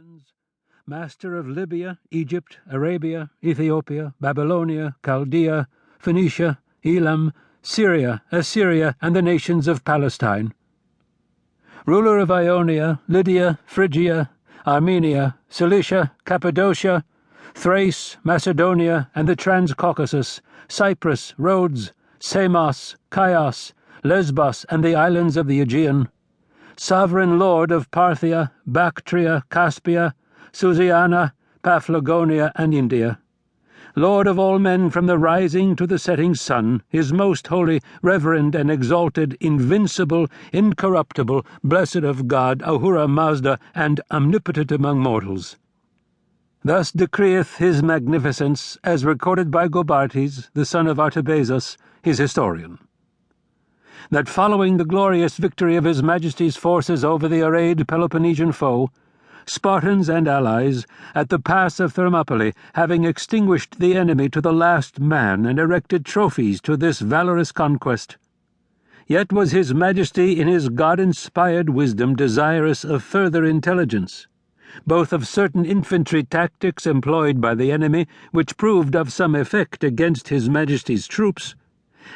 lands, master of Libya, Egypt, Arabia, Ethiopia, Babylonia, Chaldea, Phoenicia, Elam, Syria, Assyria, and the nations of Palestine. Ruler of Ionia, Lydia, Phrygia, Armenia, Cilicia, Cappadocia, Thrace, Macedonia, and the Transcaucasus, Cyprus, Rhodes, Samos, Chios, Lesbos, and the islands of the Aegean. Sovereign lord of Parthia, Bactria, Caspia, Susiana, Paphlagonia, and India. Lord of all men from the rising to the setting sun, his most holy, reverend, and exalted, invincible, incorruptible, blessed of God, Ahura Mazda, and omnipotent among mortals. Thus decreeth his magnificence, as recorded by Gobartes, the son of Artabazus, his historian, that following the glorious victory of his Majesty's forces over the arrayed Peloponnesian foe, Spartans and allies, at the pass of Thermopylae, having extinguished the enemy to the last man and erected trophies to this valorous conquest, yet was his Majesty in his God-inspired wisdom desirous of further intelligence, both of certain infantry tactics employed by the enemy, which proved of some effect against his Majesty's troops,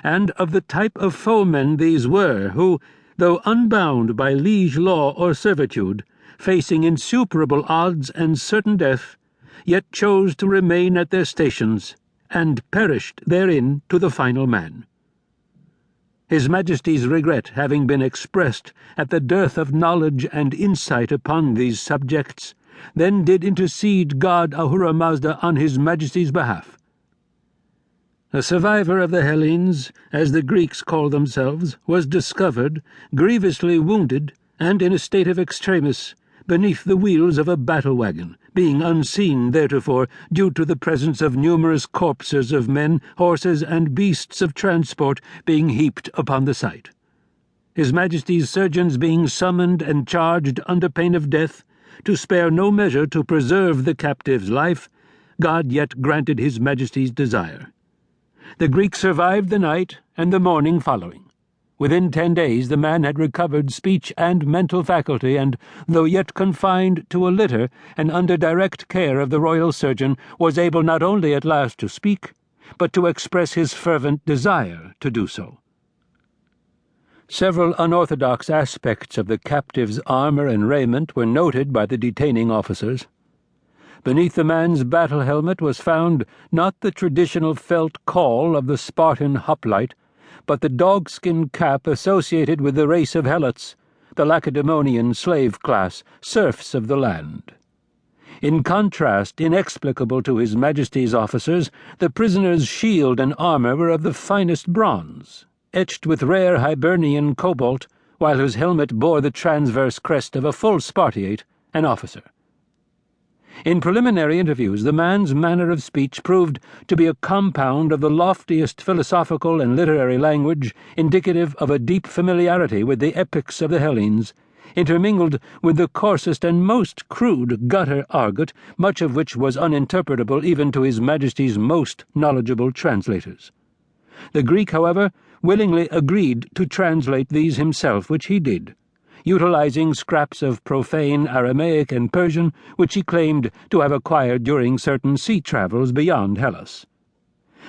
and of the type of foemen these were, who, though unbound by liege law or servitude, facing insuperable odds and certain death, yet chose to remain at their stations, and perished therein to the final man. His Majesty's regret having been expressed at the dearth of knowledge and insight upon these subjects, then did intercede God Ahura Mazda on his Majesty's behalf. A survivor of the Hellenes, as the Greeks call themselves, was discovered, grievously wounded, and in a state of extremis, beneath the wheels of a battle-wagon, being unseen theretofore due to the presence of numerous corpses of men, horses, and beasts of transport being heaped upon the site. His Majesty's surgeons being summoned and charged under pain of death, to spare no measure to preserve the captive's life, God yet granted his Majesty's desire. The Greek survived the night and the morning following. Within 10 days the man had recovered speech and mental faculty, and, though yet confined to a litter and under direct care of the royal surgeon, was able not only at last to speak, but to express his fervent desire to do so. Several unorthodox aspects of the captive's armor and raiment were noted by the detaining officers. Beneath the man's battle helmet was found not the traditional felt caul of the Spartan hoplite, but the dogskin cap associated with the race of Helots, the Lacedaemonian slave class, serfs of the land. In contrast, inexplicable to his Majesty's officers, the prisoner's shield and armor were of the finest bronze, etched with rare Hibernian cobalt, while his helmet bore the transverse crest of a full Spartiate, an officer. In preliminary interviews, the man's manner of speech proved to be a compound of the loftiest philosophical and literary language, indicative of a deep familiarity with the epics of the Hellenes, intermingled with the coarsest and most crude gutter argot, much of which was uninterpretable even to his Majesty's most knowledgeable translators. The Greek, however, willingly agreed to translate these himself, which he did, utilizing scraps of profane Aramaic and Persian which he claimed to have acquired during certain sea travels beyond Hellas.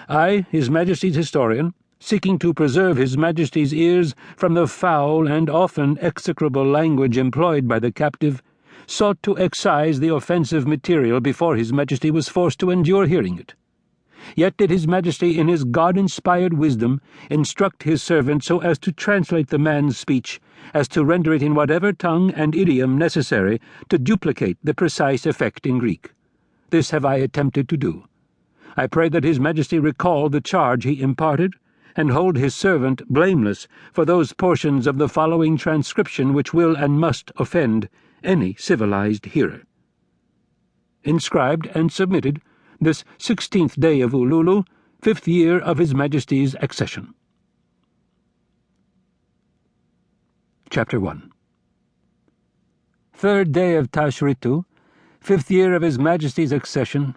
I, his Majesty's historian, seeking to preserve his Majesty's ears from the foul and often execrable language employed by the captive, sought to excise the offensive material before his Majesty was forced to endure hearing it. Yet did his Majesty in his God-inspired wisdom instruct his servant so as to translate the man's speech, as to render it in whatever tongue and idiom necessary to duplicate the precise effect in Greek. This have I attempted to do. I pray that his Majesty recall the charge he imparted, and hold his servant blameless for those portions of the following transcription which will and must offend any civilized hearer. Inscribed and submitted this 16th day of Ululu, 5th year of his Majesty's accession. Chapter 1. 3rd day of Tashritu, 5th year of his Majesty's accession,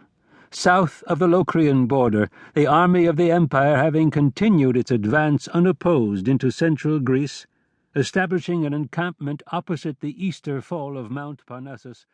south of the Locrian border, the army of the empire having continued its advance unopposed into central Greece, establishing an encampment opposite the easter fall of Mount Parnassus,